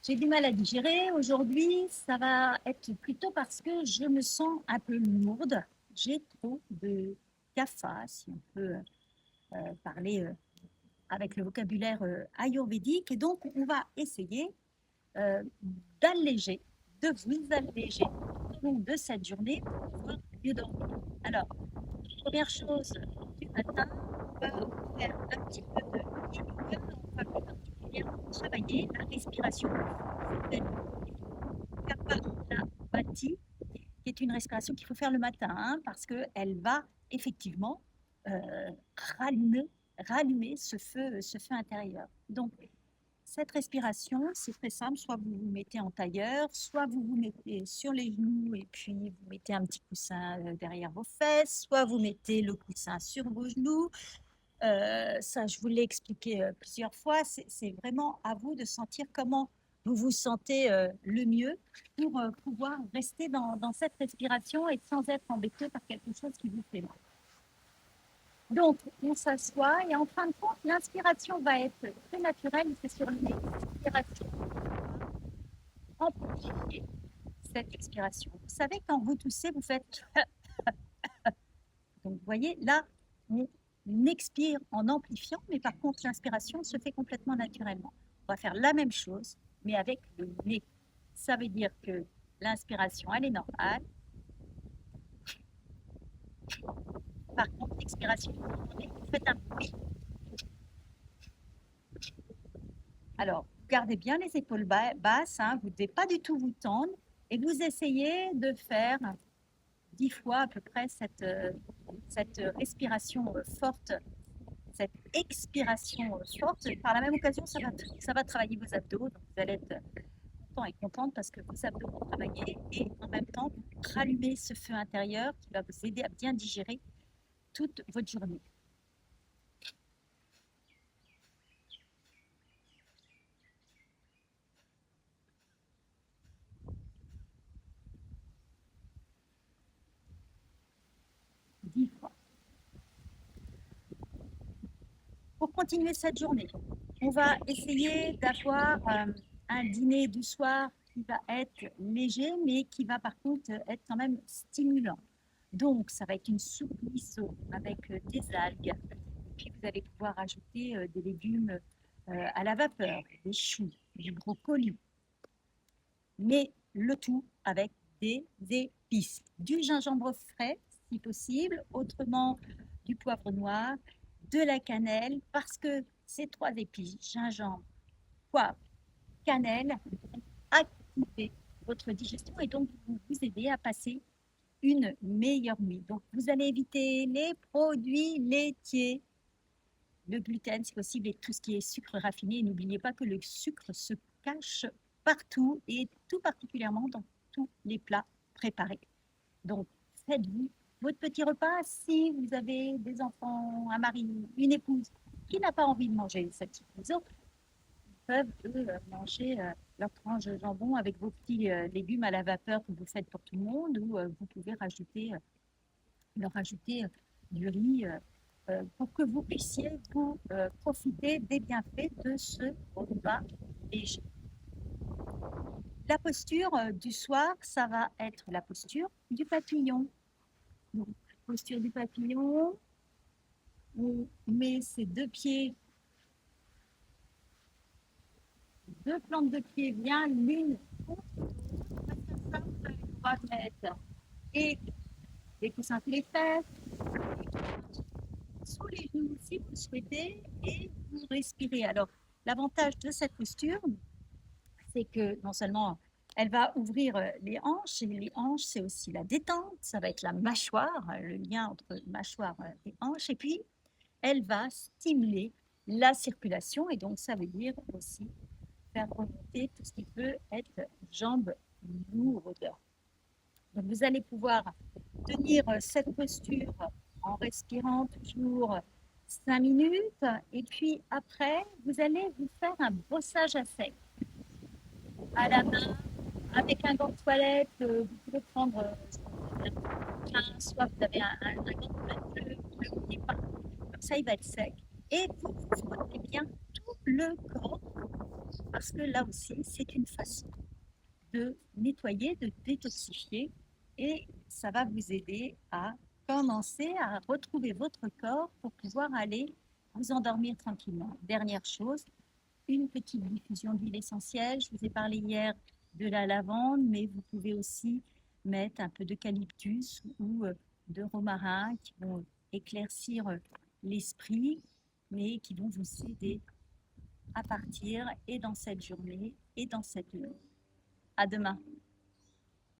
J'ai du mal à digérer. Aujourd'hui, ça va être plutôt parce que je me sens un peu lourde. J'ai trop de CAFA, si on peut parler avec le vocabulaire ayurvédique. Et donc, on va essayer euh, d'alléger, de vous alléger tout au long de cette journée pour pouvoir mieux dormir. Alors, première chose du matin, on va faire un petit peu de yoga. On va plus particulièrement travailler la respiration. Kapalabhati, qui est une respiration qu'il faut faire le matin, hein, parce qu'elle va effectivement euh, rallumer, rallumer ce feu intérieur. Donc, cette respiration, c'est très simple. Soit vous vous mettez en tailleur, soit vous vous mettez sur les genoux et puis vous mettez un petit coussin derrière vos fesses, soit vous mettez le coussin sur vos genoux. Ça, je vous l'ai expliqué plusieurs fois. C'est vraiment à vous de sentir comment vous vous sentez le mieux pour pouvoir rester dans cette respiration et sans être embêté par quelque chose qui vous fait mal. Donc, on s'assoit et en fin de compte, l'inspiration va être très naturelle. C'est sur l'expiration amplifier cette expiration. Vous savez, quand vous toussez, vous faites donc, vous voyez, là, on expire en amplifiant, mais par contre, l'inspiration se fait complètement naturellement. On va faire la même chose, mais avec le nez. Ça veut dire que l'inspiration, elle est normale. Par contre, l'expiration, vous faites un bruit. Alors, gardez bien les épaules basses, hein, vous ne devez pas du tout vous tendre, et vous essayez de faire 10 fois à peu près cette respiration forte, cette expiration forte. Par la même occasion, ça va travailler vos abdos. Donc vous allez être content et contente parce que vos abdos vont travailler et en même temps, rallumer ce feu intérieur qui va vous aider à bien digérer toute votre journée. 10 fois. Pour continuer cette journée, on va essayer d'avoir un dîner du soir qui va être léger, mais qui va par contre être quand même stimulant. Donc, ça va être une soupe miso avec des algues. Puis, vous allez pouvoir ajouter des légumes à la vapeur, des choux, du brocoli, mais le tout avec des épices. Du gingembre frais, si possible, autrement du poivre noir, de la cannelle, parce que ces trois épices, gingembre, poivre, cannelle, vont activer votre digestion et donc vous aider à passer une meilleure nuit. Donc, vous allez éviter les produits laitiers, le gluten si possible et tout ce qui est sucre raffiné. N'oubliez pas que le sucre se cache partout et tout particulièrement dans tous les plats préparés. Donc, faites-vous votre petit repas. Si vous avez des enfants, un mari, une épouse qui n'a pas envie de manger cette petite maison, peuvent eux, manger leur tranche de jambon avec vos petits légumes à la vapeur que vous faites pour tout le monde ou vous pouvez leur rajouter du riz pour que vous puissiez vous profiter des bienfaits de ce repas léger. La posture du soir, ça va être la posture du papillon. Donc, posture du papillon, on met ses deux plantes de pied bien l'une contre l'autre. Ça, vous allez pouvoir mettre et les coussins sous les fesses, sous les genoux si vous le souhaitez, et vous respirez. Alors, l'avantage de cette posture, c'est que non seulement elle va ouvrir les hanches, et les hanches, c'est aussi la détente, ça va être la mâchoire, le lien entre mâchoire et hanche, et puis elle va stimuler la circulation, et donc ça veut dire aussi faire remonter tout ce qui peut être jambes lourdes. Donc vous allez pouvoir tenir cette posture en respirant toujours 5 minutes, et puis après, vous allez vous faire un brossage à sec à la main, avec un gant de toilette, vous pouvez prendre soit vous avez un gant de toilette, ne l'oubliez pas, comme ça il va être sec. Et vous frottez bien tout le corps parce que là aussi, c'est une façon de nettoyer, de détoxifier, et ça va vous aider à commencer à retrouver votre corps pour pouvoir aller vous endormir tranquillement. Dernière chose, une petite diffusion d'huile essentielle. Je vous ai parlé hier de la lavande, mais vous pouvez aussi mettre un peu d'eucalyptus ou de romarin qui vont éclaircir l'esprit, mais qui vont vous aider à partir et dans cette journée et dans cette nuit. À demain.